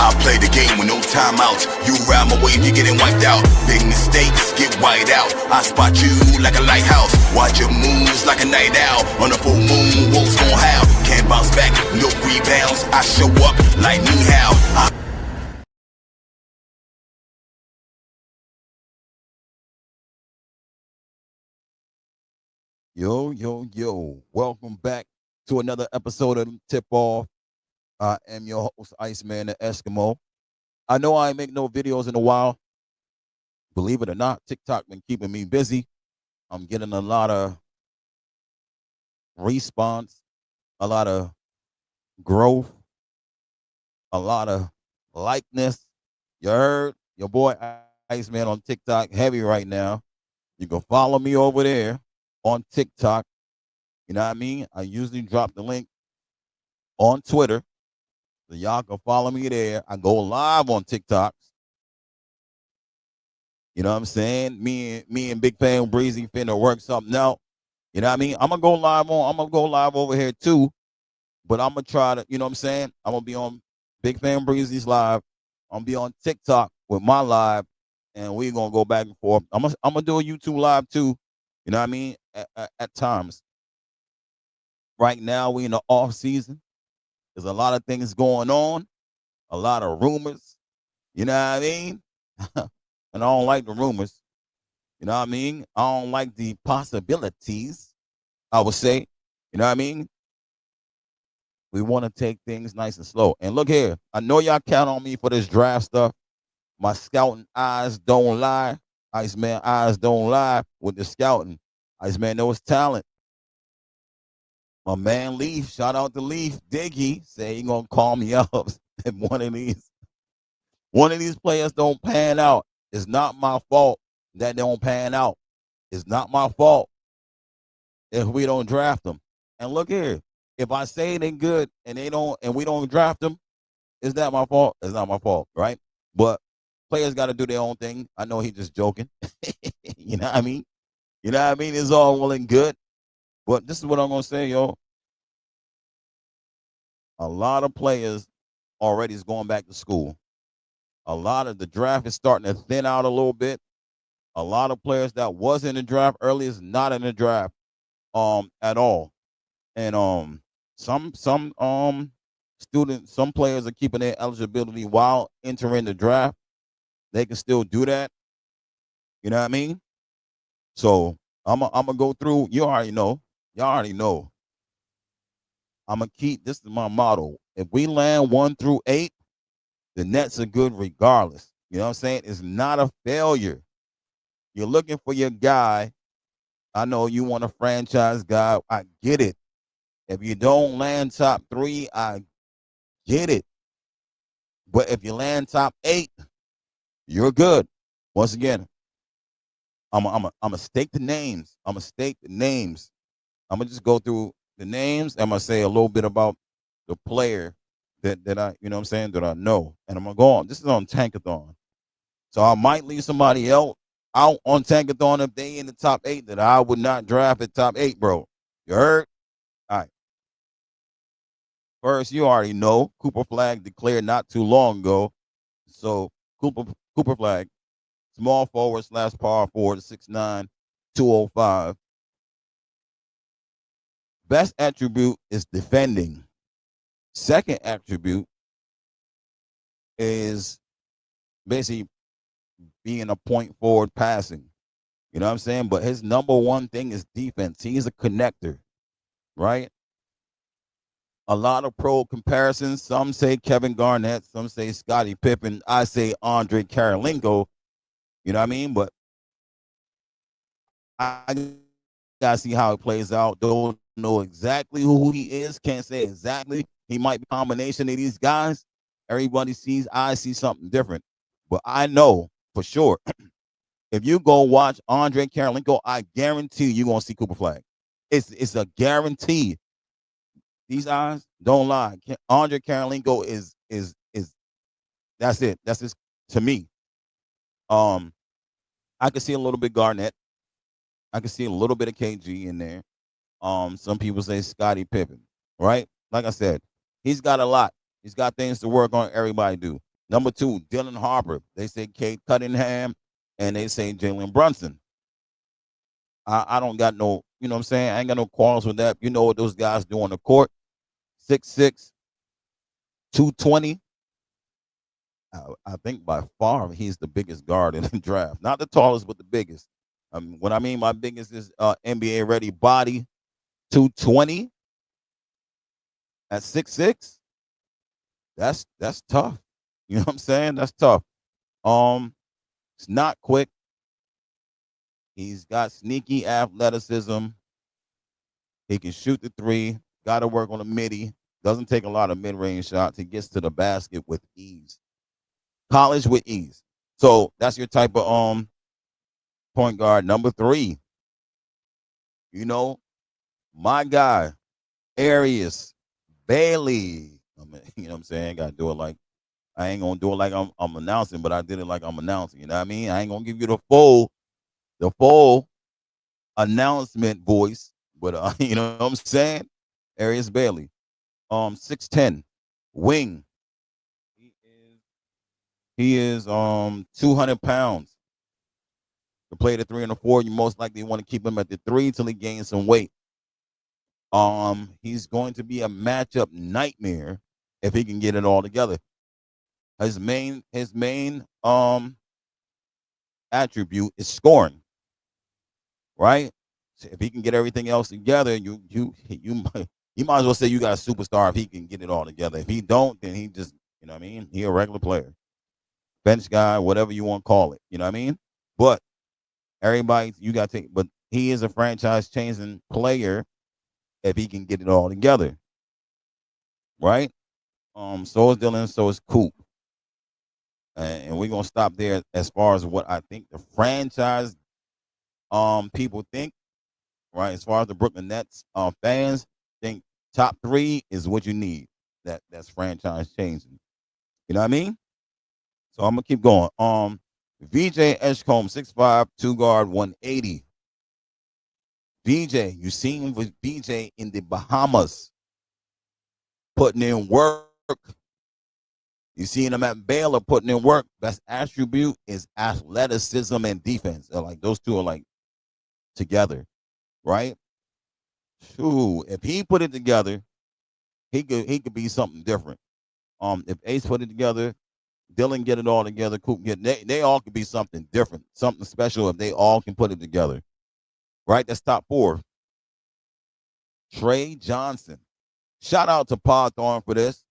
I play the game with no timeouts. You ride my wave, you're getting wiped out. Big mistakes get wiped out. I spot you like a lighthouse. Watch your moves like a night owl. On a full moon, wolves gon' howl. Can't bounce back, no rebounds. I show up like me how. Yo. Welcome back to another episode of Tip Off. I am your host, Iceman the Eskimo. I know I ain't make no videos in a while. Believe it or not, TikTok been keeping me busy. I'm getting a lot of response, a lot of growth, a lot of likeness. You heard? Your boy Iceman on TikTok, heavy right now. You can follow me over there on TikTok. You know what I mean? I usually drop the link on Twitter. So y'all can follow me there. I go live on TikTok. You know what I'm saying? Me and Big Fan Breezy finna work something out. You know what I mean? I'm gonna go live over here too. But I'm gonna try to, you know what I'm saying? I'm gonna be on Big Fan Breezy's live. I'm gonna be on TikTok with my live, and we're gonna go back and forth. I'm gonna do a YouTube live too. You know what I mean? At times. Right now we in the off season. There's a lot of things going on, a lot of rumors. You know what I mean? And I don't like the rumors. You know what I mean? I don't like the possibilities, I would say. You know what I mean? We want to take things nice and slow. And look here, I know y'all count on me for this draft stuff. My scouting eyes don't lie. Iceman eyes don't lie with the scouting. Iceman knows talent. My man Leaf, shout out to Leaf. Diggy say he gonna call me up if one of these players don't pan out. It's not my fault that they don't pan out. It's not my fault if we don't draft them. And look here, if I say they good and they don't, and we don't draft them, is that my fault? It's not my fault, right? But players got to do their own thing. I know he's just joking. You know what I mean? You know what I mean? It's all well and good. But this is what I'm gonna say, yo. A lot of players already is going back to school. A lot of the draft is starting to thin out a little bit. A lot of players that was in the draft early is not in the draft at all. And some players are keeping their eligibility while entering the draft. They can still do that. You know what I mean? So I'm gonna go through. You already know. Y'all already know. I'm gonna keep. This is my motto. If we land 1 through 8, the Nets are good regardless. You know what I'm saying? It's not a failure. You're looking for your guy. I know you want a franchise guy. I get it. If you don't land top 3, I get it. But if you land top 8, you're good. Once again, I'm a stake the names. I'm gonna stake the names. I'm gonna just go through the names. I'm gonna say a little bit about the player that I, you know what I'm saying, that I know. And I'm gonna go on. This is on Tankathon. So I might leave somebody else out on Tankathon if they in the top 8 that I would not draft at top 8, bro. You heard? All right. First, you already know Cooper Flag declared not too long ago. So Cooper Flag, small forward / power forward, 6'9", 205. Best attribute is defending. Second attribute is basically being a point forward passing. You know what I'm saying? But his number one thing is defense. He's a connector, right? A lot of pro comparisons. Some say Kevin Garnett, some say Scottie Pippen. I say Andre Karolinko. You know what I mean? But I gotta see how it plays out. Don't know exactly who he is. Can't say exactly. He might be a combination of these guys. Everybody sees. I see something different. But I know for sure. If you go watch Andre Karolinko, I guarantee you're gonna see Cooper Flag. It's a guarantee. These eyes don't lie. Andre Karolinko is that's it. That's just to me. Um, I can see a little bit Garnett. I can see a little bit of KG in there. Some people say Scottie Pippen, right? Like I said, he's got a lot. He's got things to work on. Everybody do. Number 2, Dylan Harper. They say Kate Cunningham, and they say Jalen Brunson. I don't got no, you know what I'm saying? I ain't got no quarrels with that. You know what those guys do on the court. 6'6", 220. I think by far he's the biggest guard in the draft. Not the tallest, but the biggest. What I mean by biggest is NBA ready body, 220 at 6'6". That's tough. You know what I'm saying? That's tough. It's not quick. He's got sneaky athleticism. He can shoot the three. Got to work on the midi. Doesn't take a lot of mid-range shots. He gets to the basket with ease. College with ease. So that's your type of point guard. Number 3, you know, my guy, Arius Bailey. You know what I'm saying? Got to do it like, I ain't going to do it like I'm announcing, but I did it like I'm announcing. You know what I mean? I ain't going to give you the full announcement voice, but you know what I'm saying? Arius Bailey. 6'10", wing. He is 200 pounds. To play the 3 and the 4, you most likely want to keep him at the 3 until he gains some weight. He's going to be a matchup nightmare if he can get it all together. His main attribute is scoring, right? So if he can get everything else together, you might as well say you got a superstar if he can get it all together. If he don't, then he just, you know what I mean? He a regular player, bench guy, whatever you want to call it. You know what I mean? But everybody, you got to take. But he is a franchise-changing player if he can get it all together, right? So is Dylan, so is Coop. And we're gonna stop there as far as what I think the franchise people think, right? As far as the Brooklyn Nets fans think, top 3 is what you need. That's franchise changing. You know what I mean? So I'm gonna keep going. VJ Edgecombe, 6'5", 2 guard, 180. VJ, you seen him with VJ in the Bahamas, putting in work. You seen him at Baylor putting in work. Best attribute is athleticism and defense. They're like those two are like together, right? Ooh, if he put it together, he could be something different. If Ace put it together, Dylan get it all together, Coop get they all could be something different, something special if they all can put it together. Right? That's top 4. Trey Johnson. Shout out to Pod Thorn for this.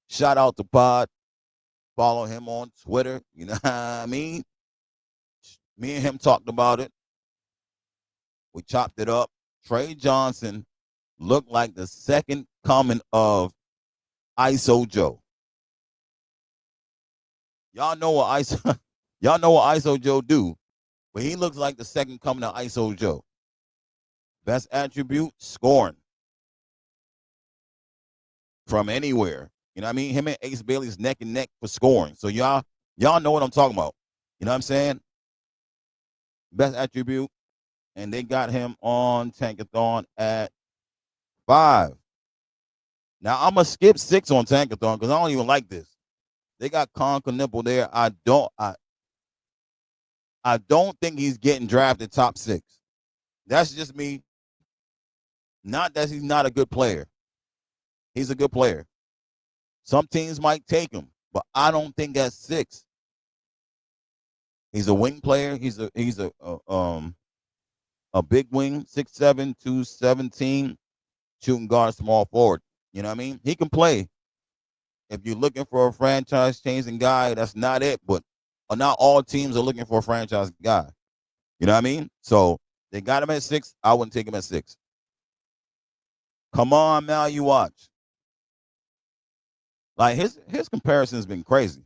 Shout out to Pod. Follow him on Twitter. You know what I mean? Me and him talked about it. We chopped it up. Trey Johnson looked like the second coming of ISO Joe. Y'all know what ISO Joe do, but he looks like the second coming of ISO Joe. Best attribute, scoring from anywhere. You know what I mean? Him and Ace Bailey's neck and neck for scoring. So y'all know what I'm talking about. You know what I'm saying? Best attribute. And they got him on Tankathon at 5. Now I'm gonna skip 6 on Tankathon because I don't even like this. They got Con Knipple there. I don't think he's getting drafted top 6. That's just me. Not that he's not a good player. He's a good player. Some teams might take him, but I don't think at 6. He's a wing player. He's a big wing, 6'7", 217, shooting guard, small forward. You know what I mean? He can play. If you're looking for a franchise-changing guy, that's not it. But not all teams are looking for a franchise guy. You know what I mean? So they got him at 6. I wouldn't take him at 6. Come on, now you watch. Like his comparison has been crazy.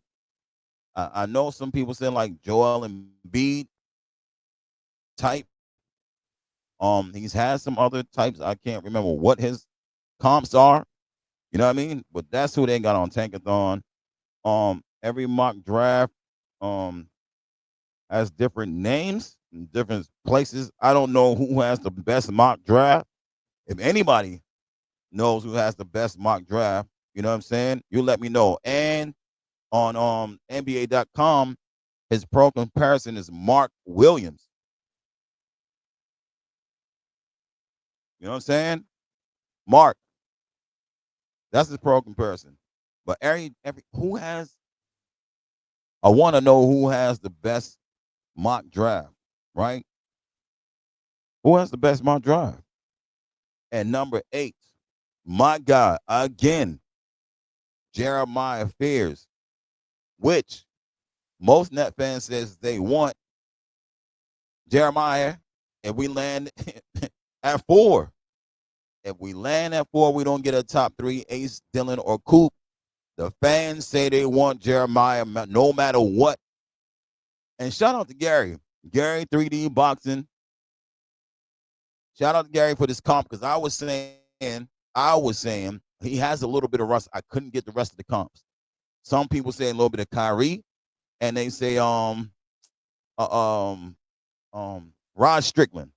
I know some people say like Joel Embiid type. He's had some other types. I can't remember what his comps are. You know what I mean? But that's who they got on Tankathon. Every mock draft has different names in different places. I don't know who has the best mock draft. If anybody knows who has the best mock draft, you know what I'm saying? You let me know. And on NBA.com, his pro comparison is Mark Williams. You know what I'm saying? Mark. That's his pro comparison. But every who has I want to know who has the best mock draft, right? Who has the best mock draft? And number 8, my guy, again, Jeremiah Fears, which most net fans says they want Jeremiah, and we land at 4. If we land at 4, we don't get a top 3, Ace, Dylan, or Coop. The fans say they want Jeremiah no matter what. And shout out to Gary. Gary 3D Boxing. Shout out to Gary for this comp, because I was saying he has a little bit of rust. I couldn't get the rest of the comps. Some people say a little bit of Kyrie, and they say Rod Strickland.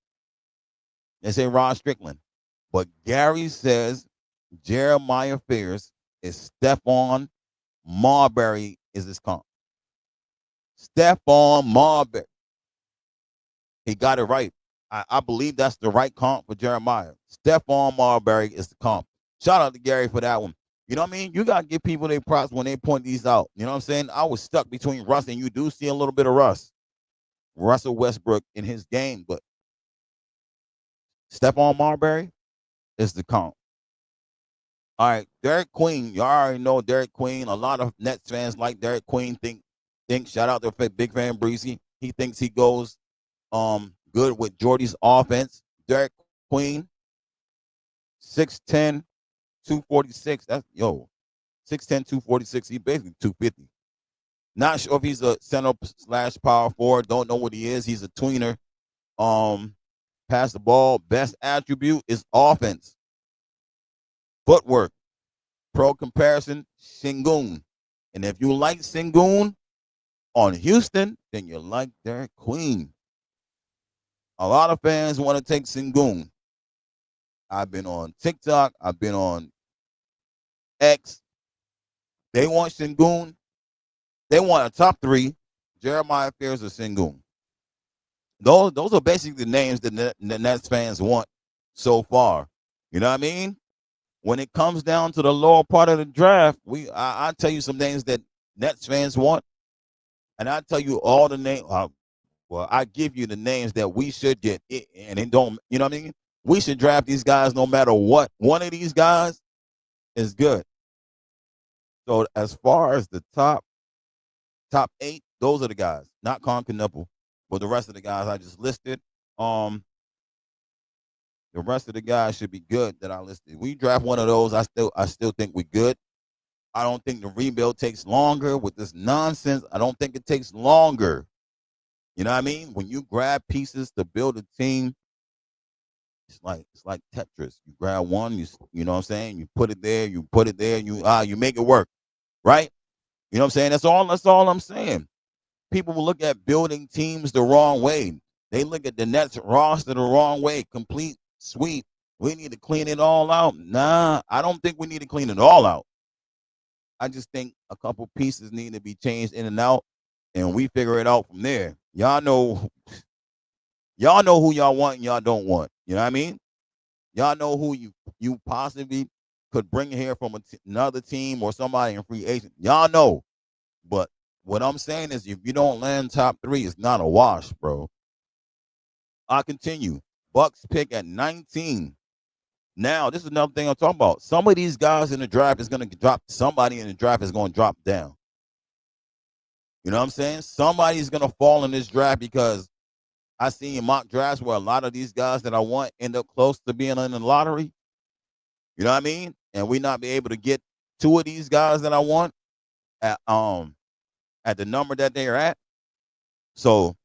They say Rod Strickland. But Gary says Jeremiah Fears is Stephon Marbury is his comp. Stephon Marbury. He got it right. I believe that's the right comp for Jeremiah. Stephon Marbury is the comp. Shout out to Gary for that one. You know what I mean? You got to give people their props when they point these out. You know what I'm saying? I was stuck between Russ, and you do see a little bit of Russell Westbrook in his game, but Stephon Marbury is the comp. All right, Derek Queen. You already know Derek Queen. A lot of Nets fans like Derek Queen. Think. Shout out to Big Fan Breezy. He thinks he goes good with Jordy's offense. Derek Queen, 6'10", 246. That's 6'10", 246. He basically 250. Not sure if he's a center / power forward. Don't know what he is. He's a tweener. Pass the ball. Best attribute is offense. Footwork. Pro comparison, Sengun. And if you like Sengun on Houston, then you like Derek Queen. A lot of fans want to take Sengun. I've been on TikTok. I've been on X. They want Sengun. They want a top 3. Jeremiah Fears or Sengun. Those are basically the names that the Nets fans want so far. You know what I mean? When it comes down to the lower part of the draft, I tell you some names that Nets fans want, and I tell you all the names. Well, I give you the names that we should get, and it don't. You know what I mean? We should draft these guys no matter what. One of these guys is good. So as far as the top 8, those are the guys, not Concanaple, but the rest of the guys I just listed. The rest of the guys should be good that I listed. We draft one of those, I still think we're good. I don't think the rebuild takes longer with this nonsense. I don't think it takes longer. You know what I mean? When you grab pieces to build a team, it's like Tetris. You grab one, you know what I'm saying? You put it there, you make it work, right? You know what I'm saying? That's all I'm saying. People will look at building teams the wrong way. They look at the Nets roster the wrong way. Complete sweep. We need to clean it all out. Nah, I don't think we need to clean it all out. I just think a couple pieces need to be changed in and out, and we figure it out from there. Y'all know who y'all want and y'all don't want. You know what I mean? Y'all know who you possibly could bring here from another team or somebody in free agent. Y'all know. But what I'm saying is, if you don't land top 3, it's not a wash, bro. I continue. Bucks pick at 19. Now, this is another thing I'm talking about. Some of these guys in the draft is going to drop. Somebody in the draft is going to drop down. You know what I'm saying? Somebody's going to fall in this draft, because I see in mock drafts where a lot of these guys that I want end up close to being in the lottery. You know what I mean? And we not be able to get 2 of these guys that I want at the number that they are at. So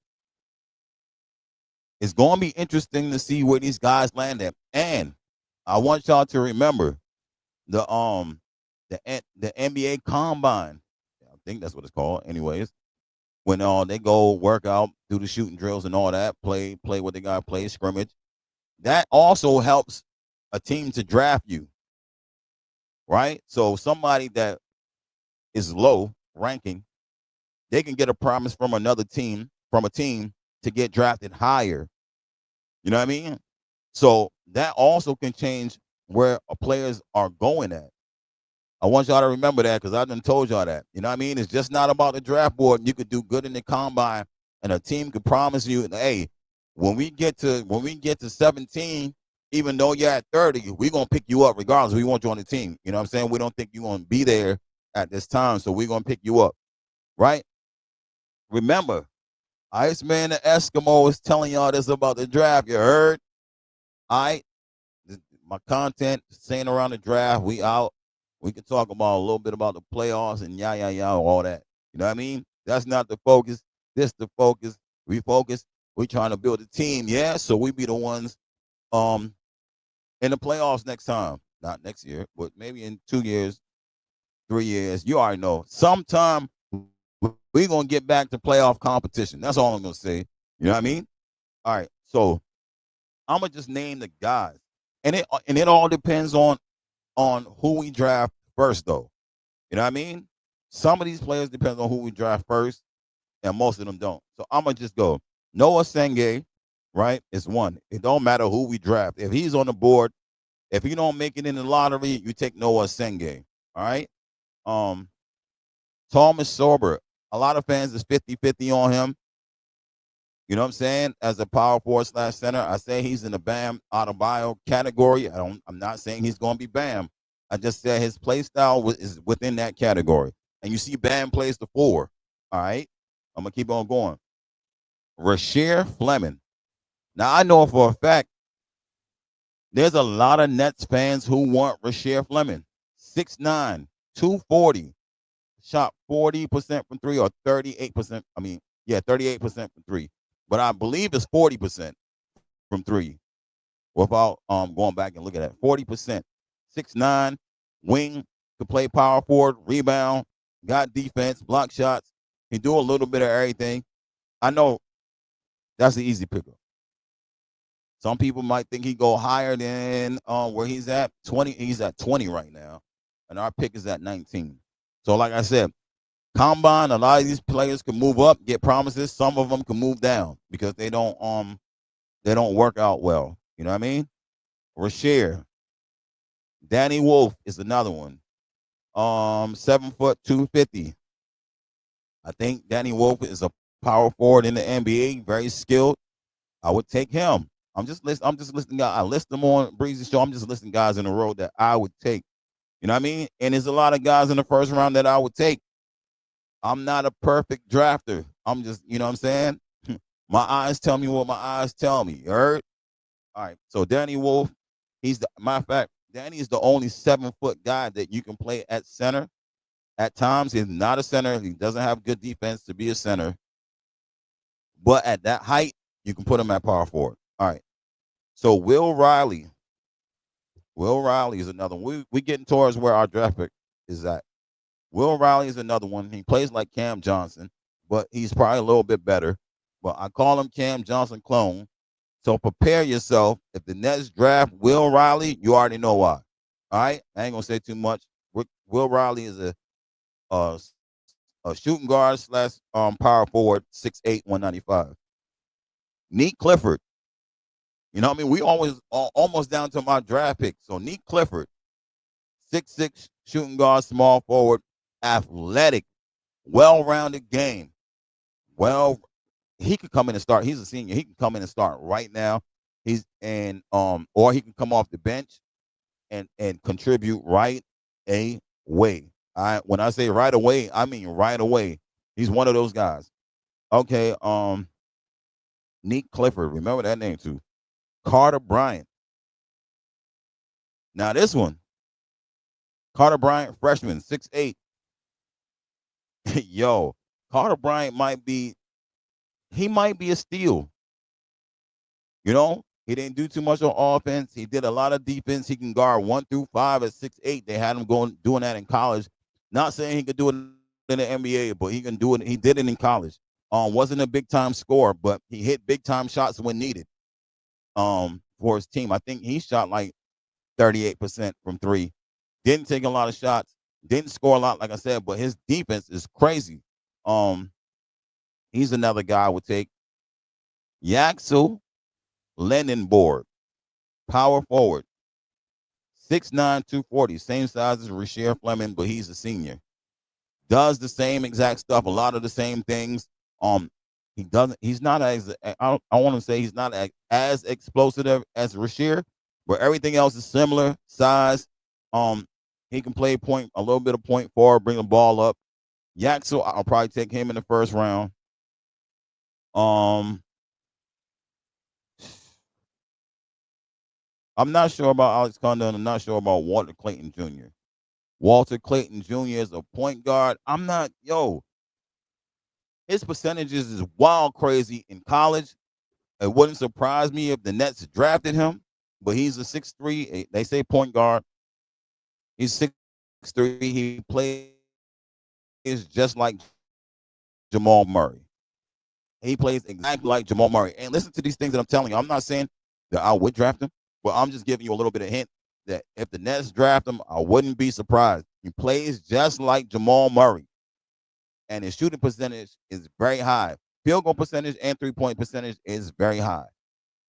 it's going to be interesting to see where these guys land at. And I want y'all to remember the NBA Combine. I think that's what it's called. Anyways, when they go work out, do the shooting drills and all that, play what they got to play, scrimmage. That also helps a team to draft you, right? So somebody that is low, ranking, they can get a promise from another team, from a team to get drafted higher. You know what I mean? So that also can change where players are going at. I want y'all to remember that because I done told y'all that. You know what I mean? It's just not about the draft board. You could do good in the combine, and a team could promise you, hey, when we get to 17, even though you're at 30, we're gonna pick you up regardless. We want you on the team. You know what I'm saying? We don't think you're gonna be there at this time, so we're gonna pick you up. Right? Remember, Iceman the Eskimo is telling y'all this about the draft. You heard? All right. My content saying around the draft, we out. We can talk about a little bit about the playoffs and all that. You know what I mean? That's not the focus. This the focus. We focus. We trying to build a team, yeah. So we be the ones in the playoffs next time. Not next year, but maybe in 2 years, 3 years. You already know. Sometime we're gonna get back to playoff competition. That's all I'm gonna say. You know what I mean? All right. So I'm gonna just name the guys, and it all depends on who we draft first, though. You know what I mean? Some of these players depend on who we draft first, and most of them don't. So I'm gonna just go. Noah Senge, right, is one. It don't matter who we draft. If he's on the board, if you don't make it in the lottery, you take Noah Senge. All right. Um, Thomas Sorber. A lot of fans is 50-50 on him. You know what I'm saying? As a power forward / center, I say he's in the Bam Adebayo category. I'm not saying he's going to be Bam. I just said his play style is within that category. And you see Bam plays the 4. All right? I'm going to keep on going. Rasheer Fleming. Now, I know for a fact there's a lot of Nets fans who want Rasheer Fleming. 6'9", 240. Shot 40% from 3 or 38%. 38% from 3. But I believe it's 40% from 3 without going back and looking at it. 40%. 6'9", wing, could play power forward, rebound, got defense, block shots. He do a little bit of everything. I know that's the easy pickup. Some people might think he go higher than where he's at. 20. He's at 20 right now, and our pick is at 19. So like I said, combine, a lot of these players can move up, get promises. Some of them can move down because they don't work out well. You know what I mean? Rasheer. Danny Wolf is another one. 7 foot 250. I think Danny Wolf is a power forward in the NBA, very skilled. I would take him. I'm just listing guys. I list them on Breezy Show. I'm just listing guys in a row that I would take. You know what I mean? And there's a lot of guys in the first round that I would take. I'm not a perfect drafter. I'm just, you know what I'm saying? My eyes tell me what my eyes tell me. You heard? All right. So Danny Wolf, matter of fact, Danny is the only 7-foot guy that you can play at center. At times, he's not a center. He doesn't have good defense to be a center. But at that height, you can put him at power forward. All right. So Will Riley. Will Riley is another one. We getting towards where our draft pick is at. Will Riley is another one. He plays like Cam Johnson, but he's probably a little bit better. But I call him Cam Johnson clone. So prepare yourself. If the Nets draft Will Riley, you already know why. All right? I ain't going to say too much. Will Riley is a shooting guard / power forward, 6'8", 195. Neek Clifford. You know what I mean? We always almost down to my draft pick. So Neek Clifford, 6'6", shooting guard, small forward, athletic, well-rounded game. Well, he could come in and start. He's a senior. He can come in and start right now. Or he can come off the bench and contribute right away. When I say right away, I mean right away. He's one of those guys. Okay, Neek Clifford, remember that name too. Carter Bryant. Now this one, Carter Bryant, freshman, 6'8". Yo, Carter Bryant might be a steal. You know, he didn't do too much on offense. He did a lot of defense. He can guard 1 through 5 at 6'8". They had him doing that in college. Not saying he could do it in the NBA, but he can do it. He did it in college. Wasn't a big time scorer, but he hit big time shots when needed. For his team, I think he shot like 38% from 3. Didn't take a lot of shots. Didn't score a lot, like I said, but his defense is crazy. Um, he's another guy I would take. Yaxel Lennon, power forward, 6'9", 240, same size as Rasheer Fleming, but he's a senior. Does the same exact stuff, a lot of the same things. He doesn't. He's not as. I want to say he's not as explosive as Rasheer, but everything else is similar size. Um, he can play point a little bit of point forward, bring the ball up. Yaxel, I'll probably take him in the first round. Um, I'm not sure about Alex Condon. I'm not sure about Walter Clayton Jr. Walter Clayton Jr. is a point guard. I'm not, his percentages is wild crazy in college. It wouldn't surprise me if the Nets drafted him, but he's a 6'3". They say point guard. He's 6'3". He plays just like Jamal Murray. He plays exactly like Jamal Murray. And listen to these things that I'm telling you. I'm not saying that I would draft him, but I'm just giving you a little bit of hint that if the Nets draft him, I wouldn't be surprised. He plays just like Jamal Murray, and his shooting percentage is very high. Field goal percentage and 3-point percentage is very high.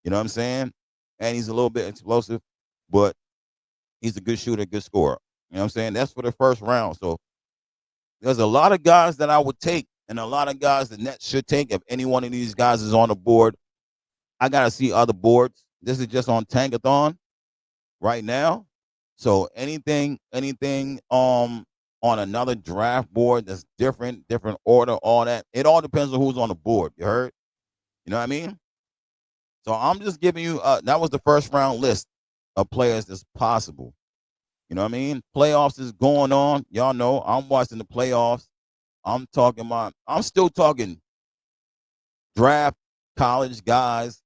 You know what I'm saying? And he's a little bit explosive, but he's a good shooter, good scorer. You know what I'm saying? That's for the first round. So there's a lot of guys that I would take, and a lot of guys the Nets should take if any one of these guys is on the board. I gotta see other boards. This is just on Tankathon right now. So anything on another draft board that's different order, all that. It all depends on who's on the board. You heard? You know what I mean? So I'm just giving you that was the first round list of players that's possible. You know what I mean? Playoffs is going on. Y'all know I'm watching the playoffs. I'm still talking draft college guys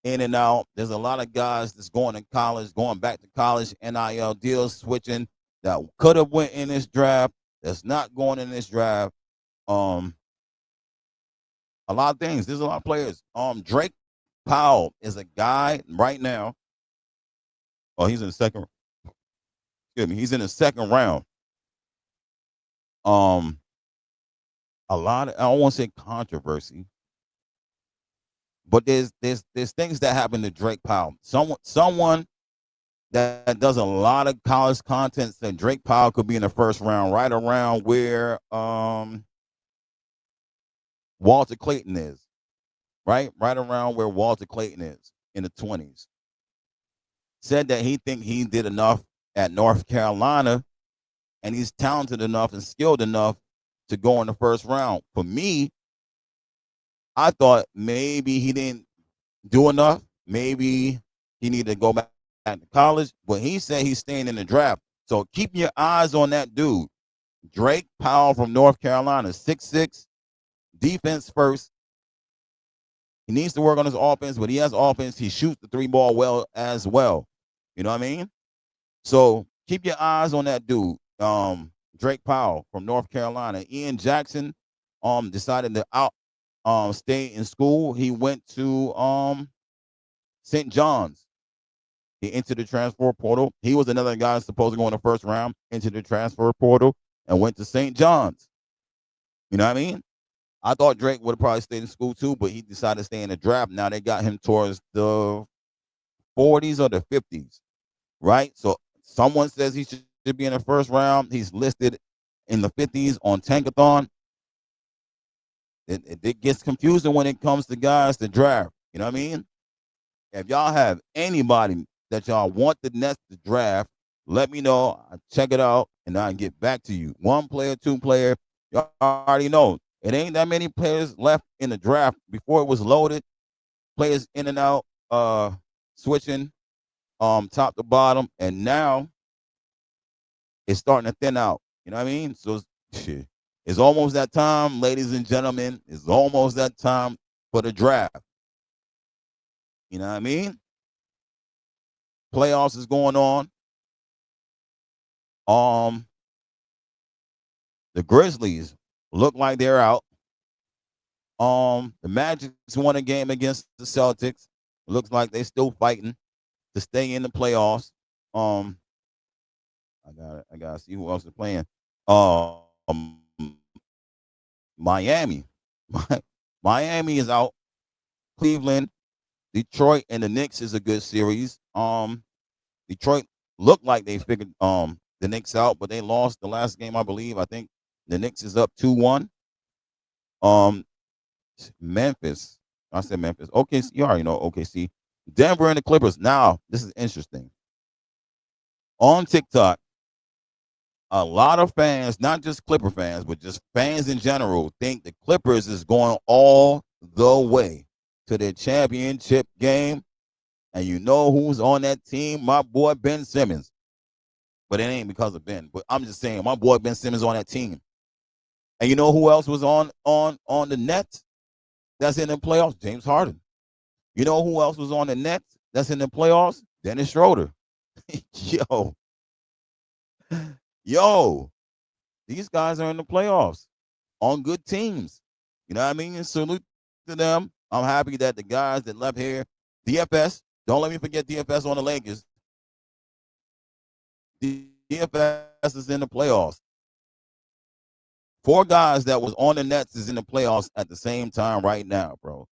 in and out. There's a lot of guys that's going to college, going back to college, NIL deals switching that could have went in this draft, that's not going in this draft. Um, a lot of things. There's a lot of players. Drake Powell is a guy right now. Oh, he's in the second. Excuse me. He's in the second round. Um, a lot of I don't want to say controversy, but there's things that happen to Drake Powell. Someone that does a lot of college content said Drake Powell could be in the first round, right around where Walter Clayton is, right around where Walter Clayton is in the 20s. Said that he think he did enough at North Carolina, and he's talented enough and skilled enough to go in the first round. For me, I thought maybe he didn't do enough. Maybe he needed to go back to college, but he said he's staying in the draft. So keep your eyes on that dude. Drake Powell from North Carolina, 6'6", defense first. He needs to work on his offense, but he has offense. He shoots the three ball well as well. You know what I mean? So keep your eyes on that dude. Drake Powell from North Carolina. Ian Jackson decided to stay in school. He went to St. John's. He entered the transfer portal. He was another guy supposed to go in the first round, entered the transfer portal, and went to St. John's. You know what I mean? I thought Drake would have probably stayed in school too, but he decided to stay in the draft. Now they got him towards the 40s or the 50s, right? So someone says he should be in the first round. He's listed in the 50s on Tankathon. It gets confusing when it comes to guys to draft. You know what I mean? If y'all have anybody that y'all want the Nets to draft, let me know. I'll check it out, and I'll get back to you. One player, two player. Y'all already know. It ain't that many players left in the draft. Before it was loaded, players in and out, switching top to bottom, and now it's starting to thin out. You know what I mean? So it's almost that time, ladies and gentlemen. It's almost that time for the draft. You know what I mean? Playoffs is going on. The Grizzlies look like they're out. The Magic won a game against the Celtics. Looks like they're still fighting to stay in the playoffs. I gotta see who else is playing. Um, Miami. Miami is out. Cleveland, Detroit, and the Knicks is a good series. Detroit looked like they figured the Knicks out, but they lost the last game, I believe. I think the Knicks is up 2-1. Um, Memphis. I said Memphis. Okay, you already know OKC. Denver and the Clippers. Now, this is interesting. On TikTok, a lot of fans, not just Clipper fans, but just fans in general, think the Clippers is going all the way to their championship game. And you know who's on that team? My boy Ben Simmons. But it ain't because of Ben. But I'm just saying, my boy Ben Simmons on that team. And you know who else was on the Nets that's in the playoffs? James Harden. You know who else was on the Nets that's in the playoffs? Dennis Schroeder. Yo, these guys are in the playoffs on good teams. You know what I mean? And salute to them. I'm happy that the guys that left here, DFS, don't let me forget DFS on the Lakers. DFS is in the playoffs. 4 guys that was on the Nets is in the playoffs at the same time right now, bro.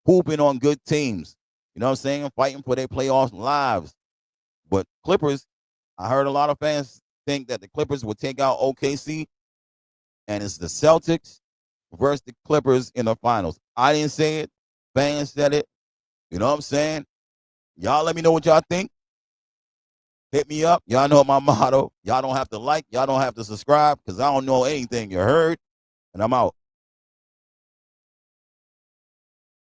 Hooping on good teams. You know what I'm saying? Fighting for their playoff lives. But Clippers, I heard a lot of fans think that the Clippers would take out OKC, and it's the Celtics versus the Clippers in the finals. I didn't say it. Fans said it. You know what I'm saying? Y'all let me know what y'all think. Hit me up. Y'all know my motto. Y'all don't have to like. Y'all don't have to subscribe because I don't know anything you heard. And I'm out.